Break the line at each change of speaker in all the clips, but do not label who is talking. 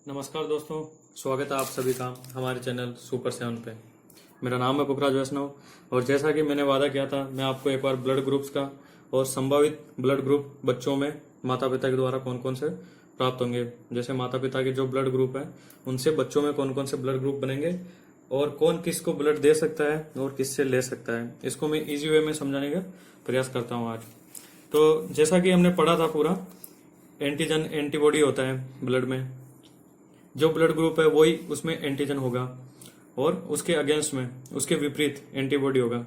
नमस्कार दोस्तों, स्वागत है आप सभी का हमारे चैनल सुपर 7 पे। मेरा नाम है पुखराज वैष्णव और जैसा कि मैंने वादा किया था, मैं आपको एक बार ब्लड ग्रुप्स का और संभावित ब्लड ग्रुप बच्चों में माता पिता के द्वारा कौन कौन से प्राप्त होंगे, जैसे माता पिता के जो ब्लड ग्रुप है उनसे बच्चों में कौन कौन से ब्लड ग्रुप बनेंगे और कौन किसको ब्लड दे सकता है और किससे ले सकता है, इसको मैं ईजी वे में समझाने का प्रयास करता हूँ आज। तो जैसा कि हमने पढ़ा था, पूरा एंटीजन एंटीबॉडी होता है ब्लड में, जो ब्लड ग्रुप है वही उसमें एंटीजन होगा और उसके अगेंस्ट में, उसके विपरीत एंटीबॉडी होगा।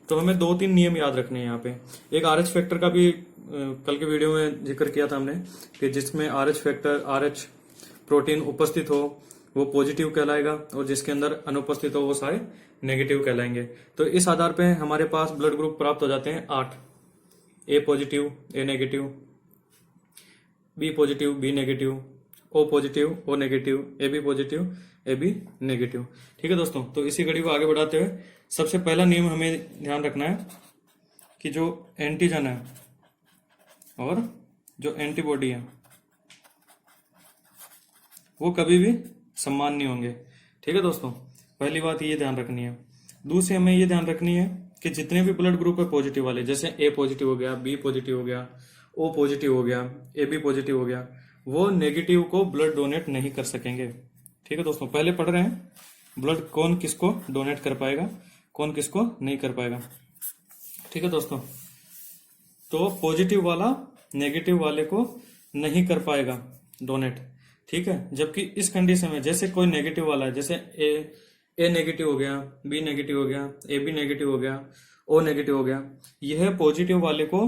तो हमें 2-3 नियम याद रखने हैं यहाँ पे। एक आरएच फैक्टर का भी कल के वीडियो में जिक्र किया था हमने कि जिसमें आरएच फैक्टर, आरएच प्रोटीन उपस्थित हो वो पॉजिटिव कहलाएगा और जिसके अंदर अनुपस्थित हो वो सारे नेगेटिव कहलाएंगे। तो इस आधार पे हमारे पास ब्लड ग्रुप प्राप्त हो जाते हैं 8। A positive, A negative, B positive, B negative, O positive, O negative, A B positive, A B negative. ठीक है दोस्तों, तो इसी कड़ी को आगे बढ़ाते हुए सबसे पहला नियम हमें ध्यान रखना है कि जो एंटीजन है और जो एंटीबॉडी है वो कभी भी समान नहीं होंगे। ठीक है दोस्तों, पहली बात ये ध्यान रखनी है। दूसरी हमें ये ध्यान रखनी है कि जितने भी ब्लड ग्रुप है पॉजिटिव वाले, जैसे ए पॉजिटिव हो गया, बी पॉजिटिव हो गया, ओ पॉजिटिव हो गया, ए बी पॉजिटिव हो गया, वो नेगेटिव को ब्लड डोनेट नहीं कर सकेंगे। ठीक है दोस्तों, पहले पढ़ रहे हैं ब्लड कौन किसको डोनेट कर पाएगा, कौन किसको नहीं कर पाएगा। ठीक है दोस्तों, तो पॉजिटिव वाला नेगेटिव वाले को नहीं कर पाएगा डोनेट। ठीक है, जबकि इस कंडीशन में जैसे कोई नेगेटिव वाला है, जैसे ए नेगेटिव हो गया, बी नेगेटिव हो गया, ए बी नेगेटिव हो गया, ओ नेगेटिव हो गया, यह पॉजिटिव वाले को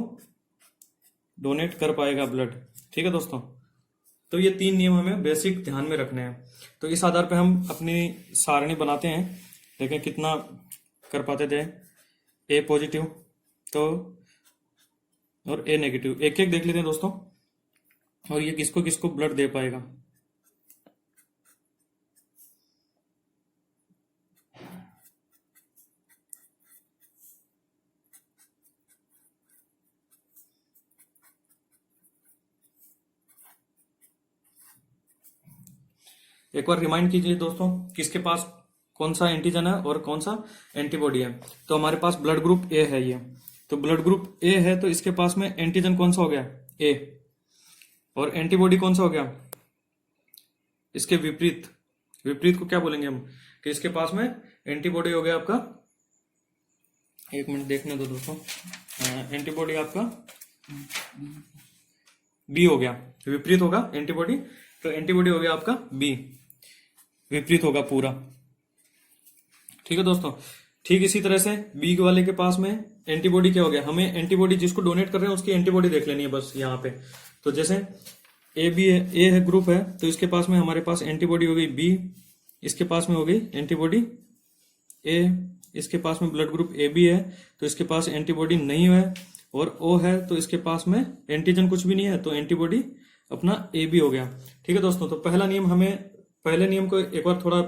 डोनेट कर पाएगा ब्लड। ठीक है दोस्तों, तो ये 3 नियम हमें बेसिक ध्यान में रखने हैं। तो इस आधार पे हम अपनी सारणी बनाते हैं, देखें कितना कर पाते थे। ए पॉजिटिव तो और ए नेगेटिव, एक एक देख लेते हैं दोस्तों, और ये किसको किसको ब्लड दे पाएगा। एक बार रिमाइंड कीजिए दोस्तों, किसके पास कौन सा एंटीजन है और कौन सा एंटीबॉडी है। तो हमारे पास ब्लड ग्रुप ए है ये, तो ब्लड ग्रुप ए है तो इसके पास में एंटीजन कौन सा हो गया, ए, और एंटीबॉडी कौन सा हो गया, इसके विपरीत। विपरीत को क्या बोलेंगे हम, कि इसके पास में एंटीबॉडी हो गया आपका, एक मिनट देखने दो दोस्तों, एंटीबॉडी आपका बी हो गया, विपरीत होगा एंटीबॉडी, तो एंटीबॉडी हो गया आपका बी, विपरीत होगा पूरा। ठीक है दोस्तों, ठीक इसी तरह से बी वाले के पास में एंटीबॉडी क्या हो गया, हमें एंटीबॉडी जिसको डोनेट कर रहे हैं उसकी एंटीबॉडी देख लेनी है बस यहाँ पे। तो जैसे ए बी है, ए है ग्रुप है, तो इसके पास में हमारे पास एंटीबॉडी हो गई बी, इसके पास में हो गई एंटीबॉडी ए, इसके पास में ब्लड ग्रुप ए बी है तो इसके पास एंटीबॉडी नहीं है, और ओ है तो इसके पास में एंटीजन कुछ भी नहीं है, तो एंटीबॉडी अपना ए बी हो गया। ठीक है दोस्तों, तो पहला नियम, हमें पहले नियम को एक बार थोड़ा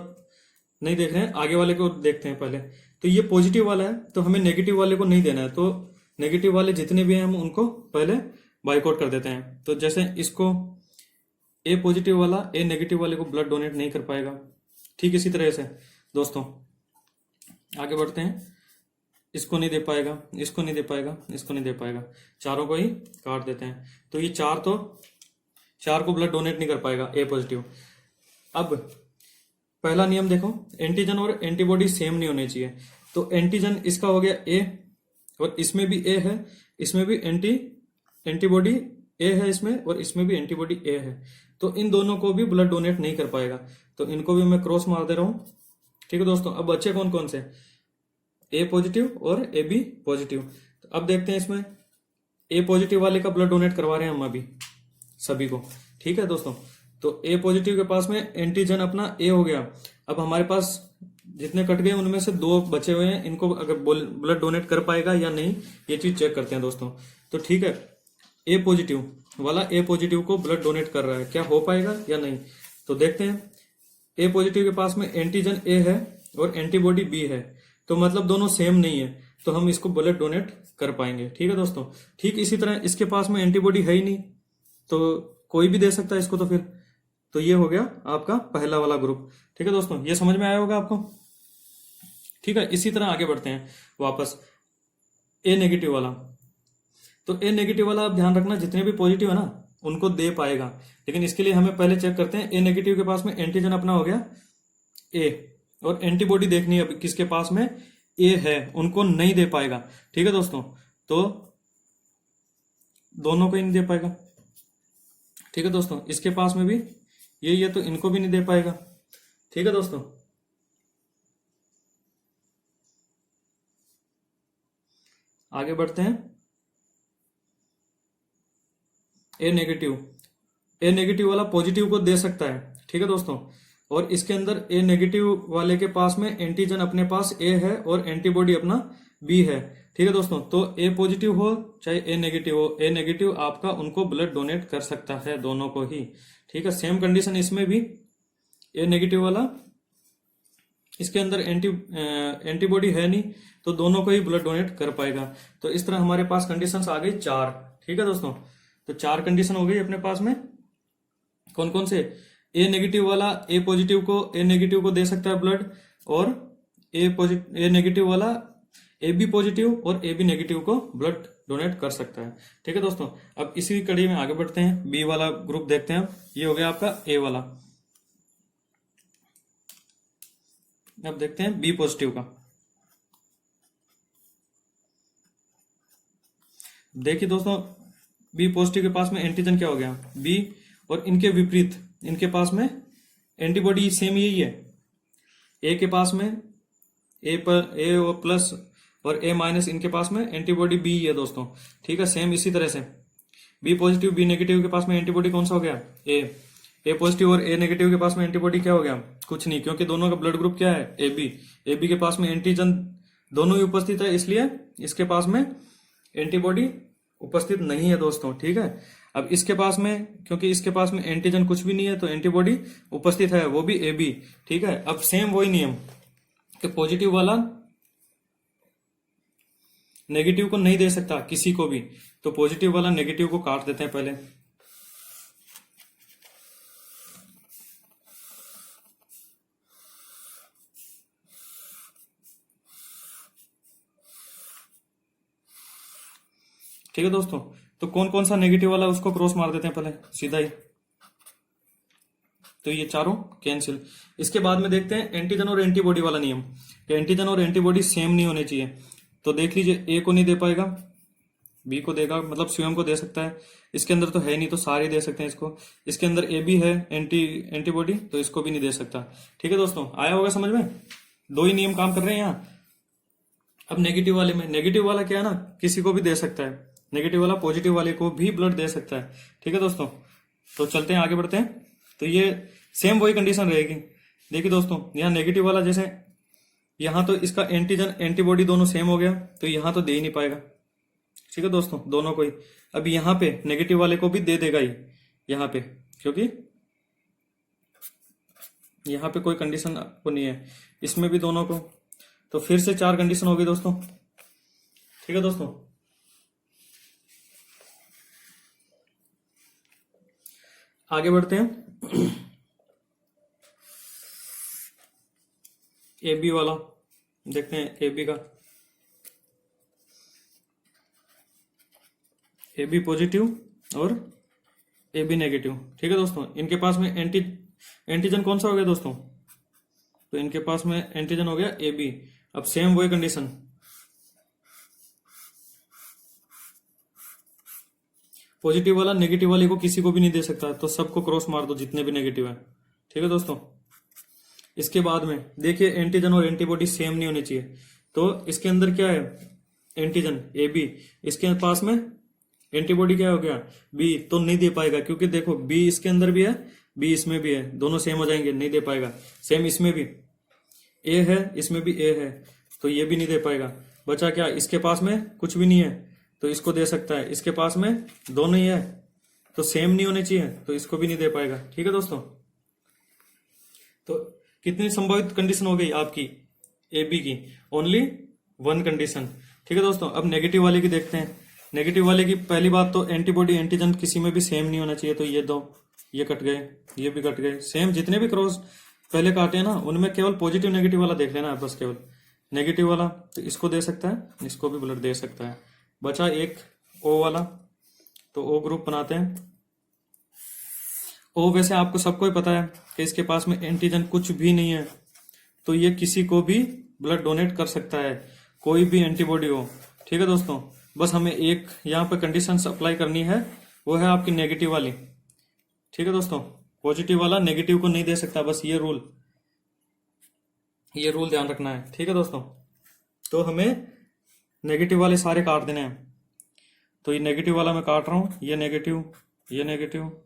नहीं देख रहे हैं, आगे वाले को देखते हैं पहले। तो ये पॉजिटिव वाला है तो हमें नेगेटिव वाले को नहीं देना है, तो नेगेटिव वाले जितने भी हैं हम उनको पहले बाइकआउट कर देते हैं। तो जैसे इसको ए पॉजिटिव वाला ए नेगेटिव वाले को ब्लड डोनेट नहीं कर पाएगा। ठीक इसी तरह से दोस्तों आगे बढ़ते हैं, इसको नहीं दे पाएगा, इसको नहीं दे पाएगा, इसको नहीं दे पाएगा, चारों को ही काट देते हैं। तो ये चार को ब्लड डोनेट नहीं कर पाएगा ए पॉजिटिव। अब पहला नियम देखो, एंटीजन और एंटीबॉडी सेम नहीं होने चाहिए। तो एंटीजन इसका हो गया ए और इसमें भी ए है, इसमें भी एंटीबॉडी ए है इसमें, और इसमें भी एंटीबॉडी ए है, तो इन दोनों को भी ब्लड डोनेट नहीं कर पाएगा। तो इनको भी मैं क्रॉस मार दे रहा हूं। ठीक है दोस्तों, अब बच्चे कौन कौन से, ए पॉजिटिव और ए बी पॉजिटिव। तो अब देखते हैं इसमें ए पॉजिटिव वाले का ब्लड डोनेट करवा रहे हैं हम अभी सभी को। ठीक है दोस्तों, तो ए पॉजिटिव के पास में एंटीजन अपना ए हो गया। अब हमारे पास जितने कट गए उनमें से 2 बचे हुए हैं, इनको अगर ब्लड डोनेट कर पाएगा या नहीं ये चीज चेक करते हैं दोस्तों। तो ठीक है, ए पॉजिटिव वाला ए पॉजिटिव को ब्लड डोनेट कर रहा है, क्या हो पाएगा या नहीं। तो देखते हैं, ए पॉजिटिव के पास में एंटीजन ए है और एंटीबॉडी बी है, तो मतलब दोनों सेम नहीं है, तो हम इसको ब्लड डोनेट कर पाएंगे। ठीक है दोस्तों, ठीक इसी तरह इसके पास में एंटीबॉडी है ही नहीं, तो कोई भी दे सकता है इसको, तो फिर तो ये हो गया आपका पहला वाला ग्रुप। ठीक है दोस्तों, ये समझ में आया होगा आपको। ठीक है, इसी तरह आगे बढ़ते हैं वापस ए नेगेटिव वाला। तो ए नेगेटिव वाला आप ध्यान रखना, जितने भी पॉजिटिव है ना उनको दे पाएगा, लेकिन इसके लिए हमें पहले चेक करते हैं। ए नेगेटिव के पास में एंटीजन अपना हो गया ए, और एंटीबॉडी देखनी है अब किसके पास में ए है, उनको नहीं दे पाएगा। ठीक है दोस्तों, तो दोनों को ही नहीं दे पाएगा। ठीक है दोस्तों, इसके पास में भी यही है तो इनको भी नहीं दे पाएगा। ठीक है दोस्तों, आगे बढ़ते हैं। ए नेगेटिव वाला पॉजिटिव को दे सकता है। ठीक है दोस्तों, और इसके अंदर ए नेगेटिव वाले के पास में एंटीजन अपने पास ए है और एंटीबॉडी अपना बी है। ठीक है दोस्तों, तो ए पॉजिटिव हो चाहे ए नेगेटिव हो, ए नेगेटिव आपका उनको ब्लड डोनेट कर सकता है, दोनों को ही। ठीक है, सेम कंडीशन इसमें भी, ए नेगेटिव वाला इसके अंदर एंटीबॉडी है नहीं तो दोनों को ही ब्लड डोनेट कर पाएगा। तो इस तरह हमारे पास कंडीशंस आ गई 4। ठीक है दोस्तों, तो 4 कंडीशन हो गई अपने पास में। कौन कौन से? ए नेगेटिव वाला ए नेगेटिव को दे सकता है ब्लड, और ए नेगेटिव वाला ए बी पॉजिटिव और ए बी नेगेटिव को ब्लड डोनेट कर सकता है। ठीक है दोस्तों, अब इसी कड़ी में आगे बढ़ते हैं, बी वाला ग्रुप देखते हैं। ये हो गया आपका ए वाला। अब देखते हैं बी पॉजिटिव का। देखिए दोस्तों, बी पॉजिटिव के पास में एंटीजन क्या हो गया बी, और इनके विपरीत इनके पास में एंटीबॉडी सेम यही है। ए के पास में ए प्लस और ए माइनस, इनके पास में एंटीबॉडी बी है दोस्तों। ठीक है, सेम इसी तरह से बी पॉजिटिव बी नेगेटिव के पास में एंटीबॉडी कौन सा हो गया ए पॉजिटिव, और ए नेगेटिव के पास में एंटीबॉडी क्या हो गया कुछ नहीं, क्योंकि दोनों का ब्लड ग्रुप क्या है ए बी के पास में एंटीजन दोनों ही उपस्थित है, इसलिए इसके पास में एंटीबॉडी उपस्थित नहीं है दोस्तों। ठीक है, अब इसके पास में, क्योंकि इसके पास में एंटीजन कुछ भी नहीं है तो एंटीबॉडी उपस्थित है, वो भी ए बी। ठीक है, अब सेम वही नियम कि पॉजिटिव वाला नेगेटिव को नहीं दे सकता किसी को भी, तो पॉजिटिव वाला नेगेटिव को काट देते हैं पहले। ठीक है दोस्तों, तो कौन कौन सा नेगेटिव वाला उसको क्रॉस मार देते हैं पहले सीधा ही, तो ये चारों कैंसिल। इसके बाद में देखते हैं एंटीजन और एंटीबॉडी वाला नियम, कि एंटीजन और एंटीबॉडी सेम नहीं होने चाहिए। तो देख लीजिए, ए को नहीं दे पाएगा, बी को देगा, मतलब स्वयं को दे सकता है। इसके अंदर तो है नहीं तो सारे दे सकते हैं इसको। इसके अंदर ए बी है एंटीबॉडी, तो इसको भी नहीं दे सकता। ठीक है दोस्तों, आया होगा समझ में, 2 ही नियम काम कर रहे हैं यहाँ। अब नेगेटिव वाले में, नेगेटिव वाला क्या है ना, किसी को भी दे सकता है, नेगेटिव वाला पॉजिटिव वाले को भी ब्लड दे सकता है। ठीक है दोस्तों, तो चलते हैं आगे बढ़ते हैं। तो ये सेम वही कंडीशन रहेगी। देखिए दोस्तों, यहाँ नेगेटिव वाला जैसे यहाँ तो इसका एंटीजन एंटीबॉडी दोनों सेम हो गया, तो यहाँ तो दे ही नहीं पाएगा। ठीक है दोस्तों, दोनों को ही। अब यहाँ पे नेगेटिव वाले को भी दे देगा ही यहाँ पे, क्योंकि यहाँ पे कोई कंडीशन आपको नहीं है, इसमें भी दोनों को। तो फिर से 4 कंडीशन हो गई दोस्तों। ठीक है दोस्तों, आगे बढ़ते हैं। ए बी वाला देखते हैं, ए बी का, ए बी पॉजिटिव और ए बी नेगेटिव। ठीक है दोस्तों, इनके पास में एंटीजन कौन सा हो गया दोस्तों, तो इनके पास में एंटीजन हो गया ए बी। अब सेम वही कंडीशन, पॉजिटिव वाला नेगेटिव वाले को किसी को भी नहीं दे सकता, तो सबको क्रॉस मार दो जितने भी नेगेटिव है। ठीक है दोस्तों, इसके बाद में देखिए एंटीजन और एंटीबॉडी सेम नहीं होनी चाहिए, तो इसके अंदर क्या है एंटीजन ए बी, इसके पास में एंटीबॉडी क्या हो गया बी, तो नहीं दे पाएगा, क्योंकि देखो बी इसके अंदर भी है बी इसमें भी है, दोनों सेम हो जाएंगे, नहीं दे पाएगा। सेम इसमें भी ए है, इसमें भी ए है, तो ये भी नहीं दे पाएगा। बचा क्या, इसके पास में कुछ भी नहीं है तो इसको दे सकता है, इसके पास में दोनों ही है तो सेम नहीं होने चाहिए, तो इसको भी नहीं दे पाएगा। ठीक है दोस्तों, तो कितनी संभावित कंडीशन हो गई आपकी ए बी की, ओनली 1 कंडीशन। ठीक है दोस्तों, अब नेगेटिव वाले की देखते हैं। नेगेटिव वाले की पहली बात तो एंटीबॉडी एंटीजन किसी में भी सेम नहीं होना चाहिए, तो ये दो ये कट गए, ये भी कट गए। सेम जितने भी क्रॉस पहले काटे हैं ना, उनमें केवल पॉजिटिव नेगेटिव वाला देख लेना है, बस केवल नेगेटिव वाला तो इसको दे सकता है, इसको भी ब्लड दे सकता है। बचा एक ओ वाला, तो ओ ग्रुप बनाते हैं। ओ वैसे आपको सबको ही पता है कि इसके पास में एंटीजन कुछ भी नहीं है, तो ये किसी को भी ब्लड डोनेट कर सकता है, कोई भी एंटीबॉडी हो। ठीक है दोस्तों, बस हमें एक यहाँ पे कंडीशन अप्लाई करनी है, वो है आपकी नेगेटिव वाली। ठीक है दोस्तों, पॉजिटिव वाला नेगेटिव को नहीं दे सकता, बस ये रूल ध्यान रखना है। ठीक है दोस्तों, तो हमें नेगेटिव वाले सारे काट देने हैं। तो ये नेगेटिव वाला मैं काट रहा हूं, ये नेगेटिव, ये नेगेटिव,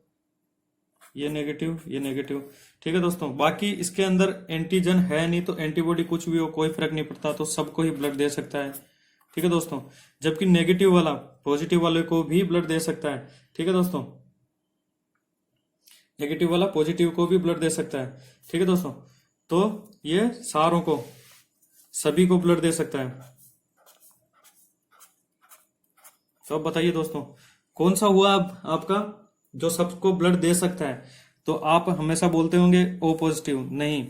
ये नेगेटिव, ये नेगेटिव। ठीक है दोस्तों, बाकी इसके अंदर एंटीजन है नहीं, तो एंटीबॉडी कुछ भी हो कोई फर्क नहीं पड़ता, तो सबको ही ब्लड दे सकता है। ठीक है दोस्तों, जबकि नेगेटिव वाला पॉजिटिव वाले को भी ब्लड दे सकता है। ठीक है दोस्तों, नेगेटिव वाला पॉजिटिव को भी ब्लड दे सकता है। ठीक है दोस्तों, तो ये सारों को, सभी को ब्लड दे सकता है। तो अब बताइए दोस्तों, कौन सा हुआ अब आपका जो सबको ब्लड दे सकता है? तो आप हमेशा बोलते होंगे ओ पॉजिटिव, नहीं,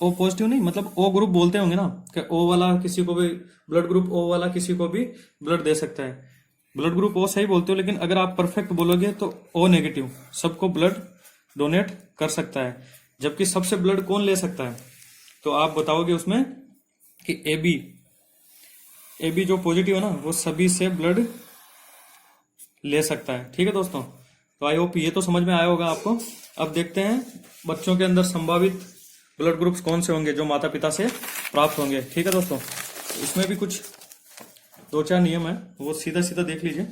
ओ पॉजिटिव नहीं, मतलब ओ ग्रुप बोलते होंगे ना, कि ओ वाला किसी को भी ब्लड ग्रुप ओ वाला किसी को भी ब्लड दे सकता है। ब्लड ग्रुप ओ सही बोलते हो, लेकिन अगर आप परफेक्ट बोलोगे तो ओ नेगेटिव सबको ब्लड डोनेट कर सकता है। जबकि सबसे ब्लड कौन ले सकता है? तो आप बताओगे उसमें कि ए बी जो पॉजिटिव है ना, वो सभी से ब्लड ले सकता है। ठीक है दोस्तों, तो आई होप ये तो समझ में आया होगा आपको। अब देखते हैं बच्चों के अंदर संभावित ब्लड ग्रुप्स कौन से होंगे जो माता पिता से प्राप्त होंगे। ठीक है दोस्तों, इसमें भी कुछ 2-4 नियम है, वो सीधा सीधा देख लीजिए,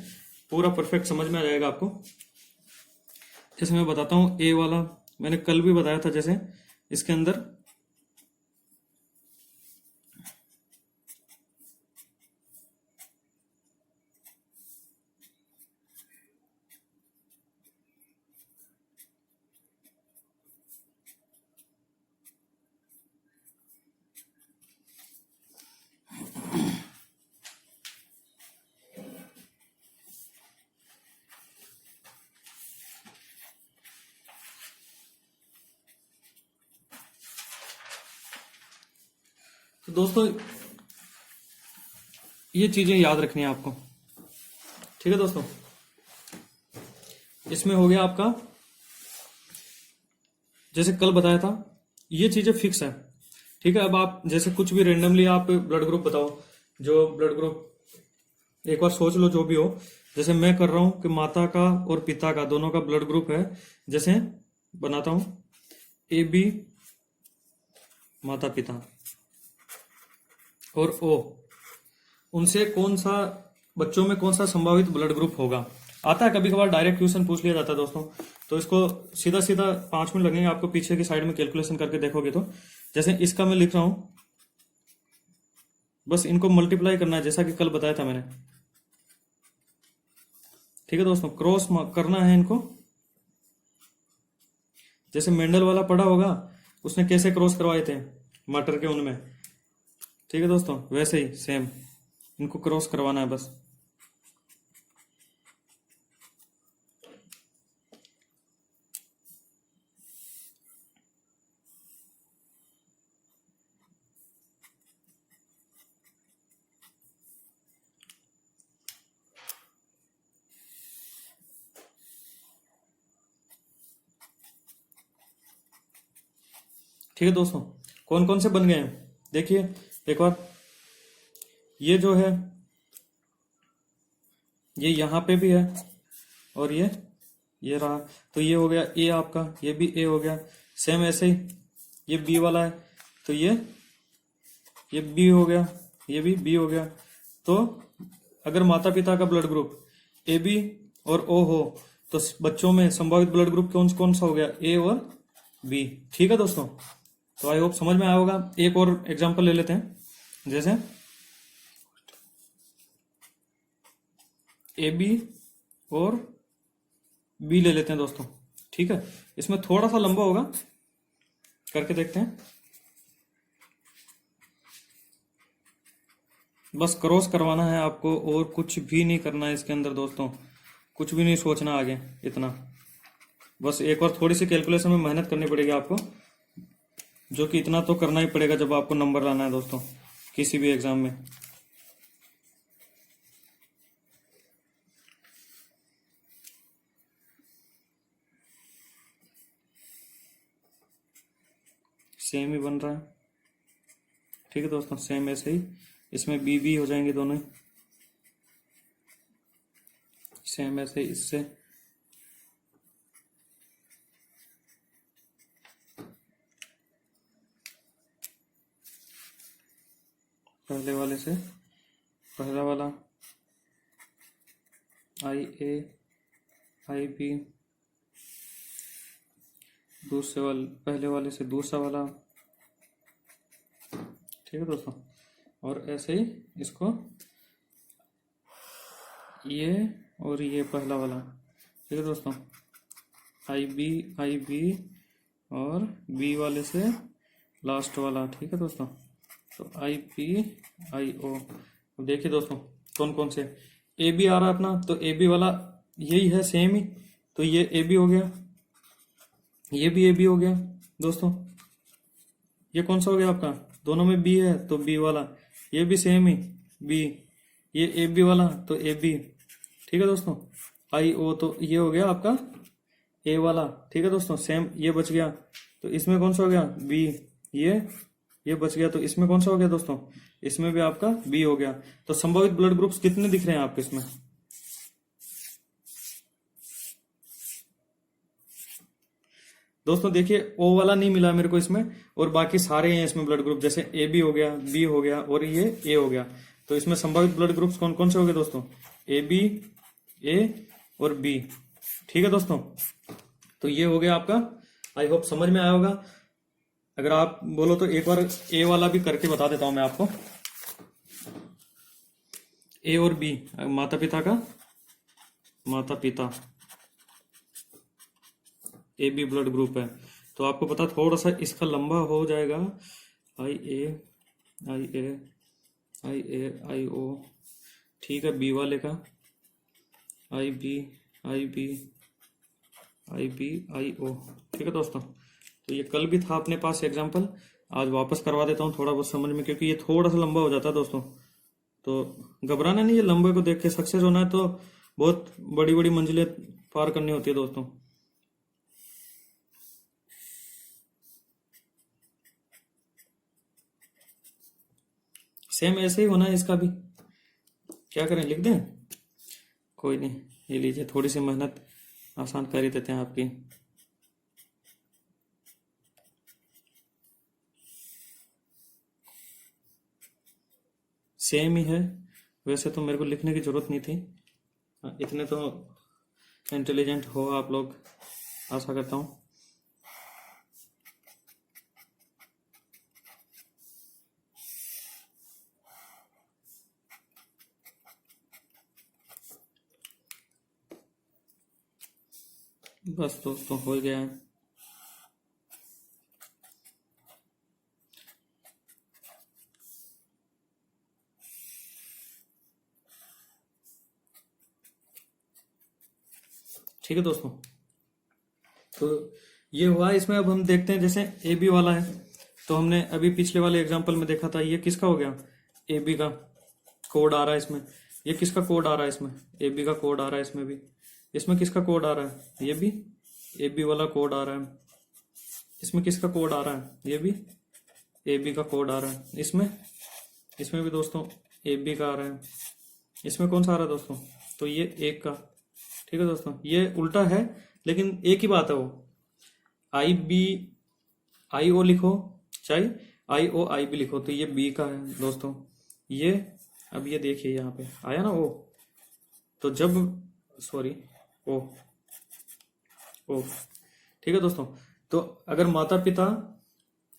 पूरा परफेक्ट समझ में आ जाएगा आपको। जैसे मैं बताता हूँ, ए वाला मैंने कल भी बताया था, जैसे इसके अंदर तो दोस्तों ये चीजें याद रखनी है आपको। ठीक है दोस्तों, इसमें हो गया आपका, जैसे कल बताया था, ये चीजें फिक्स है। ठीक है, अब आप जैसे कुछ भी रेंडमली आप ब्लड ग्रुप बताओ, जो ब्लड ग्रुप एक बार सोच लो जो भी हो। जैसे मैं कर रहा हूं कि माता का और पिता का दोनों का ब्लड ग्रुप है, जैसे बनाता हूं ए बी माता पिता और ओ, उनसे कौन सा बच्चों में कौन सा संभावित ब्लड ग्रुप होगा। आता है कभी कभार, डायरेक्ट क्वेश्चन पूछ लिया जाता है दोस्तों, तो इसको सीधा सीधा 5 मिनट लगेंगे आपको पीछे की साइड में कैलकुलेशन करके देखोगे तो। जैसे इसका मैं लिख रहा हूं, बस इनको मल्टीप्लाई करना है जैसा कि कल बताया था मैंने। ठीक है दोस्तों, क्रॉस करना है इनको, जैसे मेंडल वाला पढ़ा होगा, उसने कैसे क्रॉस करवाए थे मटर के उनमें। ठीक है दोस्तों, वैसे ही सेम इनको क्रॉस करवाना है बस। ठीक है दोस्तों, कौन कौन से बन गए हैं देखिए एक बार। ये जो है ये यहाँ पे भी है, और ये रहा, तो ये हो गया ए आपका, ये भी ए हो गया। सेम ऐसे ही ये बी वाला है, तो ये बी हो गया, ये भी बी हो गया। तो अगर माता पिता का ब्लड ग्रुप ए बी और ओ हो, तो बच्चों में संभावित ब्लड ग्रुप कौन कौन सा हो गया, ए और बी। ठीक है दोस्तों, तो आई होप समझ में आया होगा। एक और एग्जांपल ले लेते हैं, जैसे ए बी और बी ले लेते हैं दोस्तों। ठीक है, इसमें थोड़ा सा लंबा होगा, करके देखते हैं। बस क्रॉस करवाना है आपको, और कुछ भी नहीं करना है इसके अंदर दोस्तों, कुछ भी नहीं सोचना आगे इतना, बस एक बार थोड़ी सी कैलकुलेशन में मेहनत करनी पड़ेगी आपको, जो कि इतना तो करना ही पड़ेगा जब आपको नंबर लाना है दोस्तों किसी भी एग्जाम में। सेम ही बन रहा है, ठीक है दोस्तों, सेम ऐसे ही इसमें बी बी हो जाएंगे दोनों ही, सेम ऐसे ही इससे पहले वाले से पहला वाला आई ए आई बी, दूसरे वाले पहले वाले से दूसरा वाला, ठीक है दोस्तों। और ऐसे ही इसको ये और ये पहला वाला, ठीक है दोस्तों, आई बी और बी वाले से लास्ट वाला, ठीक है दोस्तों। तो आई पी आई ओ, अब देखिए दोस्तों कौन कौन से, ए बी आ रहा है अपना, तो ए बी वाला यही है सेम ही, तो ये ए बी हो गया, ये भी ए बी हो गया दोस्तों। ये कौन सा हो गया आपका, दोनों में बी है तो बी वाला, ये भी सेम ही बी, ये ए बी वाला तो ए बी, ठीक है दोस्तों। आई ओ तो ये हो गया आपका ए वाला, ठीक है दोस्तों, सेम ये बच गया, तो इसमें कौन सा हो गया बी, ये बच गया, तो इसमें कौन सा हो गया दोस्तों, इसमें भी आपका बी हो गया। तो संभावित ब्लड ग्रुप्स कितने दिख रहे हैं आपके इसमें, दोस्तों देखिए ओ वाला नहीं मिला मेरे को इसमें, और बाकी सारे हैं इसमें ब्लड ग्रुप, जैसे ए बी हो गया, बी हो गया और ये ए हो गया। तो इसमें संभावित ब्लड ग्रुप्स कौन कौन से हो गए दोस्तों, ए बी, ए और बी, ठीक है दोस्तों। तो ये हो गया आपका, आई होप समझ में आया होगा। अगर आप बोलो तो एक बार ए वाला भी करके बता देता हूं मैं आपको। ए और बी माता पिता ए बी ब्लड ग्रुप है, तो आपको पता थोड़ा सा इसका लंबा हो जाएगा, आई ए आई ओ, ठीक है। बी वाले का आई बी आई ओ, ठीक है दोस्तों। तो ये कल भी था अपने पास एग्जाम्पल, आज वापस करवा देता हूँ थोड़ा बहुत समझ में, क्योंकि ये थोड़ा सा लंबा हो जाता है दोस्तों। तो घबराना नहीं, ये लंबे को देख के सक्सेस होना है, तो बहुत बड़ी बड़ी मंजिलें पार करनी होती है दोस्तों। सेम ऐसे ही होना है इसका भी, क्या करें लिख दें, कोई नहीं, ये लीजिए थोड़ी सी मेहनत आसान कर ही देते हैं आपकी। सेम ही है, वैसे तो मेरे को लिखने की जरूरत नहीं थी, इतने तो इंटेलिजेंट हो आप लोग, आशा करता हूँ। बस दोस्तों हो गया है। ठीक है दोस्तों, तो ये हुआ इसमें। अब हम देखते हैं, जैसे ए बी वाला है, तो हमने अभी पिछले वाले एग्जांपल में देखा था, ये किसका हो गया, ए बी का कोड आ रहा है इसमें। ये किसका कोड आ रहा है इसमें, ए बी का कोड आ रहा है इसमें भी। इसमें किसका कोड आ रहा है, ये भी ए बी वाला कोड आ रहा है। इसमें किसका कोड आ रहा है, ये भी ए बी का कोड आ रहा है। इसमें भी दोस्तों ए बी का आ रहा है। इसमें कौन सा आ रहा है दोस्तों, तो ये एक का, ठीक है दोस्तों। ये उल्टा है लेकिन एक ही बात है, वो आई बी आई ओ लिखो चाहे आई ओ आई बी लिखो, तो ये बी का है दोस्तों ये। अब ये देखिए यहाँ पे आया ना ओ, तो जब सॉरी ओ, ठीक है दोस्तों। तो अगर माता पिता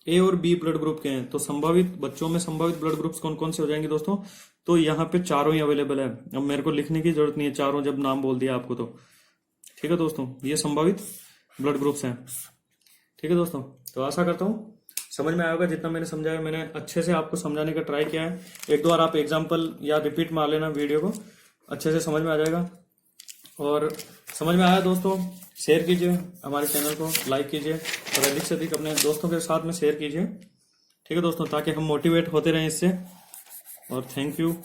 ए और बी ब्लड ग्रुप के हैं, तो संभावित बच्चों में संभावित ब्लड ग्रुप्स कौन कौन से हो जाएंगे दोस्तों, तो यहाँ पे चारों ही अवेलेबल है। अब मेरे को लिखने की जरूरत नहीं है, चारों जब नाम बोल दिया आपको तो, ठीक है दोस्तों। ये संभावित ब्लड ग्रुप्स हैं, ठीक है दोस्तों। तो आशा करता हूँ समझ में आया होगा, जितना मैंने समझाया मैंने अच्छे से आपको समझाने का ट्राई किया है। एक दो बार आप एग्जाम्पल या रिपीट मार लेना वीडियो को, अच्छे से समझ में आ जाएगा। और समझ में आया दोस्तों, शेयर कीजिए हमारे चैनल को, लाइक कीजिए और अधिक से अधिक अपने दोस्तों के साथ में शेयर कीजिए। ठीक है दोस्तों, ताकि हम मोटिवेट होते रहें इससे। और थैंक यू।